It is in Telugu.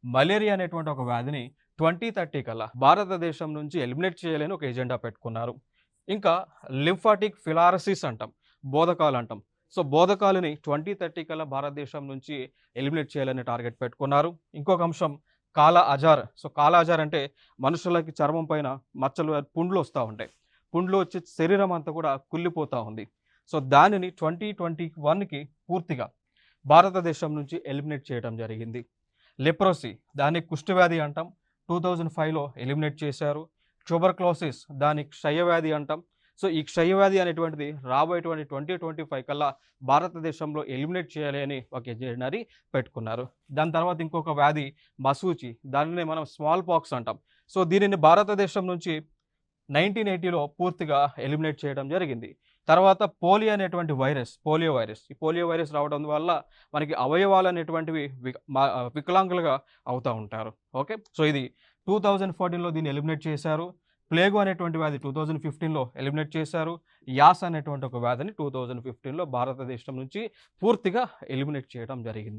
మలేరియా అనేటువంటి ఒక వ్యాధిని 2030 కల్లా భారతదేశం నుంచి ఎలిమినేట్ చేయాలని ఒక ఎజెండా పెట్టుకున్నారు. ఇంకా లింఫాటిక్ ఫిలారసిస్ అంటాం. బోధకాలు అంటాం. సో, బోధకాలని 2030 కల్లా భారతదేశం నుంచి ఎలిమినేట్ చేయాలని టార్గెట్ పెట్టుకున్నారు. ఇంకొక అంశం కాలా అజార్. సో, కాలా అజార్ అంటే మనుషులకి చర్మం పైన మచ్చలు, పుండ్లు వస్తా ఉంటాయి. పుండ్లు వచ్చి శరీరం అంతా కూడా కుళ్ళిపోతా ఉంది. సో, దానిని 2021కి పూర్తిగా భారతదేశం నుంచి ఎలిమినేట్ చేయడం జరిగింది. లెప్రసీ దాన్ని కుష్ఠవ్యాధి అంటాం. 2005లో ఎలిమినేట్ చేశారు. ట్యూబర్క్లోసిస్ దాన్ని క్షయవ్యాధి అంటాం. సో, ఈ క్షయవ్యాధి అనేటువంటిది రాబోయేటువంటి 2025 కల్లా భారతదేశంలో ఎలిమినేట్ చేయాలి అని ఒక ఎజెండాని పెట్టుకున్నారు. దాని తర్వాత ఇంకొక వ్యాధి మశూచి. దానినే మనం స్మాల్ పాక్స్ అంటాం. సో, దీనిని భారతదేశం నుంచి 1980లో పూర్తిగా ఎలిమినేట్ చేయడం జరిగింది. తర్వాత పోలియో అనేటువంటి వైరస్, పోలియో వైరస్. ఈ పోలియో వైరస్ రావడం వల్ల మనకి అవయవాలు అనేటువంటివి వికలాంగులుగా అవుతా ఉంటారు. ఓకే. సో, ఇది 2014లో దీన్ని ఎలిమినేట్ చేశారు. ప్లేగు అనేటువంటి వ్యాధి 2015లో ఎలిమినేట్ చేశారు. యాస్ అనేటువంటి ఒక వ్యాధిని 2015లో భారతదేశం నుంచి పూర్తిగా ఎలిమినేట్ చేయడం జరిగింది.